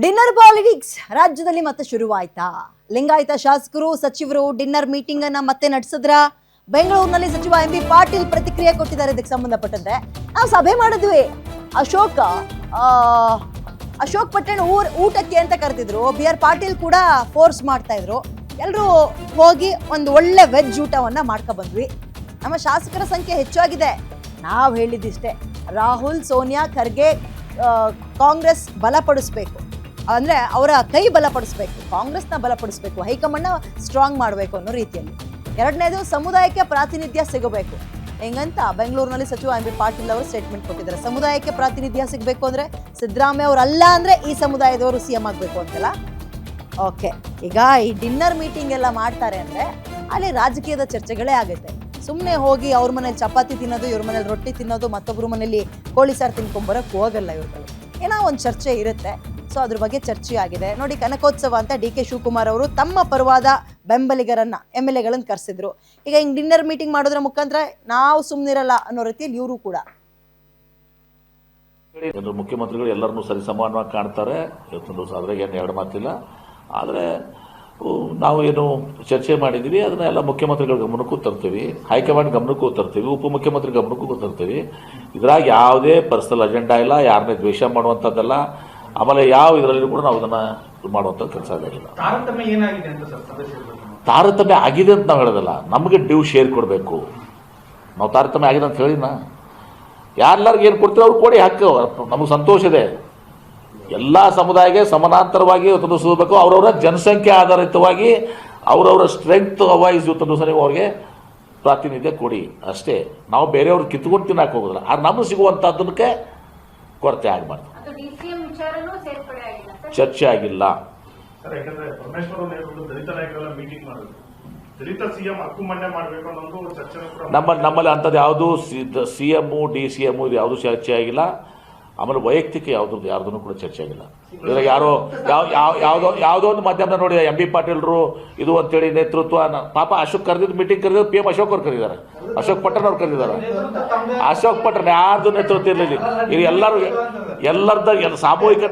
Dinner politics ರಾಜ್ಯದಲ್ಲಿ ಮತ್ತೆ ಶುರುವಾಯ್ತಾ? ಲಿಂಗಾಯತ ಶಾಸಕರು ಸಚಿವರು ಡಿನ್ನರ್ ಮೀಟಿಂಗ್ ಅನ್ನ ಮತ್ತೆ ನಡೆಸಿದ್ರ? ಬೆಂಗಳೂರಿನಲ್ಲಿ ಸಚಿವ ಎಂ.ಬಿ. ಪಾಟೀಲ್ ಪ್ರತಿಕ್ರಿಯೆ ಕೊಟ್ಟಿದ್ದಾರೆ. ಇದಕ್ಕೆ ಸಂಬಂಧಪಟ್ಟಂತೆ ನಾವು ಸಭೆ ಮಾಡಿದ್ವಿ. ಅಶೋಕ್ ಪಟ್ಟಣ ಊಟಕ್ಕೆ ಅಂತ ಕರೆದಿದ್ರು. ಬಿ.ಆರ್. ಪಾಟೀಲ್ ಕೂಡ ಫೋರ್ಸ್ ಮಾಡ್ತಾ ಇದ್ರು. ಎಲ್ಲರೂ ಹೋಗಿ ಒಂದು ಒಳ್ಳೆ ವೆಜ್ ಊಟವನ್ನ ಮಾಡ್ಕೊ ಬಂದ್ವಿ. ನಮ್ಮ ಶಾಸಕರ ಸಂಖ್ಯೆ ಹೆಚ್ಚಾಗಿದೆ. ನಾವು ಹೇಳಿದ್ದಿಷ್ಟೇ, ರಾಹುಲ್, ಸೋನಿಯಾ, ಖರ್ಗೆ ಕಾಂಗ್ರೆಸ್ ಬಲಪಡಿಸ್ಬೇಕು, ಅಂದರೆ ಅವರ ಕೈ ಬಲಪಡಿಸ್ಬೇಕು, ಕಾಂಗ್ರೆಸ್ನ ಬಲಪಡಿಸ್ಬೇಕು, ಹೈಕಮಾಂಡ್ನ ಸ್ಟ್ರಾಂಗ್ ಮಾಡಬೇಕು ಅನ್ನೋ ರೀತಿಯಲ್ಲಿ. ಎರಡನೇದು, ಸಮುದಾಯಕ್ಕೆ ಪ್ರಾತಿನಿಧ್ಯ ಸಿಗಬೇಕು. ಹೆಂಗಂತ ಬೆಂಗಳೂರಿನಲ್ಲಿ ಸಚಿವ ಎಂ.ಬಿ. ಪಾಟೀಲ್ ಅವರು ಸ್ಟೇಟ್ಮೆಂಟ್ ಕೊಟ್ಟಿದ್ದಾರೆ. ಸಮುದಾಯಕ್ಕೆ ಪ್ರಾತಿನಿಧ್ಯ ಸಿಗಬೇಕು ಅಂದರೆ ಸಿದ್ದರಾಮಯ್ಯ ಅವರು ಅಲ್ಲ ಅಂದರೆ ಈ ಸಮುದಾಯದವರು ಸಿ ಎಂ ಆಗಬೇಕು ಅಂತಲ್ಲ. ಓಕೆ, ಈಗ ಈ ಡಿನ್ನರ್ ಮೀಟಿಂಗ್ ಎಲ್ಲ ಮಾಡ್ತಾರೆ ಅಂದರೆ ಅಲ್ಲಿ ರಾಜಕೀಯದ ಚರ್ಚೆಗಳೇ ಆಗುತ್ತೆ. ಸುಮ್ಮನೆ ಹೋಗಿ ಅವ್ರ ಮನೇಲಿ ಚಪಾತಿ ತಿನ್ನೋದು, ಇವ್ರ ಮನೇಲಿ ರೊಟ್ಟಿ ತಿನ್ನೋದು, ಮತ್ತೊಬ್ಬರ ಮನೇಲಿ ಕೋಳಿ ಸಾರು ತಿನ್ಕೊಂಬರಕ್ಕೆ ಹೋಗಲ್ಲ ಇವ್ರುಗಳು. ಏನೋ ಒಂದು ಚರ್ಚೆ ಇರುತ್ತೆ. ಸೊ ಅದ್ರ ಬಗ್ಗೆ ಚರ್ಚೆ ಆಗಿದೆ. ನೋಡಿ, ಕನಕೋತ್ಸವ ಅಂತ ಡಿ.ಕೆ. ಶಿವಕುಮಾರ್ ಅವರು ತಮ್ಮ ಪರವಾದ ಬೆಂಬಲಿಗರನ್ನ MLA ಕರೆಸಿದ್ರು. ಈಗ ಹಿಂಗೆ ಡಿನ್ನರ್ ಮೀಟಿಂಗ್ ಮಾಡೋದ್ರ ಮುಖಾಂತರ ನಾವು ಸುಮ್ಮನಿರಲ್ಲ ಅನ್ನೋ ರೀತಿಯಲ್ಲಿ ಇವರು ಕೂಡ ಮುಖ್ಯಮಂತ್ರಿಗಳು ಎಲ್ಲರನ್ನೂ ಸರಿಸಮಾನವಾಗಿ ಕಾಣ್ತಾರೆ. ಇವತ್ತೊಂದು ಅದ್ರಾಗ ಏನು ಎರಡು ಮಾತಿಲ್ಲ. ಆದರೆ ನಾವು ಏನು ಚರ್ಚೆ ಮಾಡಿದ್ದೀವಿ ಅದನ್ನೆಲ್ಲ ಮುಖ್ಯಮಂತ್ರಿಗಳ ಗಮನಕ್ಕೂ ತರ್ತೀವಿ, ಹೈಕಮಾಂಡ್ ಗಮನಕ್ಕೂ ತರ್ತೀವಿ, ಉಪಮುಖ್ಯಮಂತ್ರಿ ಗಮನಕ್ಕೂ ತರ್ತೀವಿ. ಇದ್ರಾಗ ಯಾವುದೇ ಪರ್ಸನಲ್ ಅಜೆಂಡಾ ಇಲ್ಲ, ಯಾರನ್ನೇ ದ್ವೇಷ ಮಾಡುವಂಥದ್ದಲ್ಲ. ಆಮೇಲೆ ಯಾವ ಇದರಲ್ಲಿ ಕೂಡ ನಾವು ಅದನ್ನ ಮಾಡುವಂಥ ಕೆಲಸ ಆಗಿಲ್ಲ. ತಾರತಮ್ಯ ಆಗಿದೆ ಅಂತ ನಾವು ಹೇಳೋದಲ್ಲ, ನಮಗೆ ಡ್ಯೂ ಶೇರ್ ಕೊಡಬೇಕು. ನಾವು ತಾರತಮ್ಯ ಆಗಿದೆ ಅಂತ ಹೇಳಿನ ಯಾರೆಲ್ಲರಿಗೆ ಏನು ಕೊಡ್ತೀವಿ ಅವ್ರು ಕೊಡಿ, ಹಕ್ಕು ನಮಗೆ ಸಂತೋಷ ಇದೆ. ಎಲ್ಲ ಸಮುದಾಯಕ್ಕೆ ಸಮಾನಾಂತರವಾಗಿ ಒತ್ತಡಿಸಬೇಕು. ಅವರವರ ಜನಸಂಖ್ಯೆ ಆಧಾರಿತವಾಗಿ ಅವರವರ ಸ್ಟ್ರೆಂತ್ ವೈಸ್ ನೀವು ಅವ್ರಿಗೆ ಪ್ರಾತಿನಿಧ್ಯ ಕೊಡಿ ಅಷ್ಟೇ. ನಾವು ಬೇರೆಯವ್ರು ಕಿತ್ಕೊಂಡು ತಿನ್ನಕ್ಕೆ ಹೋಗೋದಿಲ್ಲ. ಆದ್ರೆ ನಮಗೆ ಸಿಗುವಂಥದ್ದಕ್ಕೆ ಕೊರತೆ ಆಗಬಾರ್ದು. ಚರ್ಚೆ ಆಗಿಲ್ಲ. ನಮ್ಮಲ್ಲಿ ಅಂಥದ್ದು ಯಾವುದು CM DCM ಇದು ಯಾವುದು ಚರ್ಚೆ ಆಗಿಲ್ಲ. ಆಮೇಲೆ ವೈಯಕ್ತಿಕ ಯಾರ್ದೂ ಕೂಡ ಚರ್ಚೆ ಆಗಿಲ್ಲ. ಇದ್ರಾಗ ಯಾರೋ ಯಾವುದೋ ಒಂದು ಮಾಧ್ಯಮದ ನೋಡಿ ಎಂ.ಬಿ. ಪಾಟೀಲ್ರು ಇದು ಅಂತೇಳಿ ನೇತೃತ್ವ ಪಾಪ ಅಶೋಕ್ ಕರೆದಿದ್ದು ಮೀಟಿಂಗ್ ಕರೆದಿದ್ದು PM ಅಶೋಕ್ ಅವ್ರು ಕರೆದಿದ್ದಾರೆ, ಅಶೋಕ್ ಪಟ್ಟಣ ಅವ್ರು ಕರೆದಿದ್ದಾರೆ. ಅಶೋಕ್ ಪಟ್ಟಣ ಯಾರ್ದು ನೇತೃತ್ವ ಇರಲಿಲ್ಲ. ಇದು ಎಲ್ಲರದ್ದು ಸಾಮೂಹಿಕ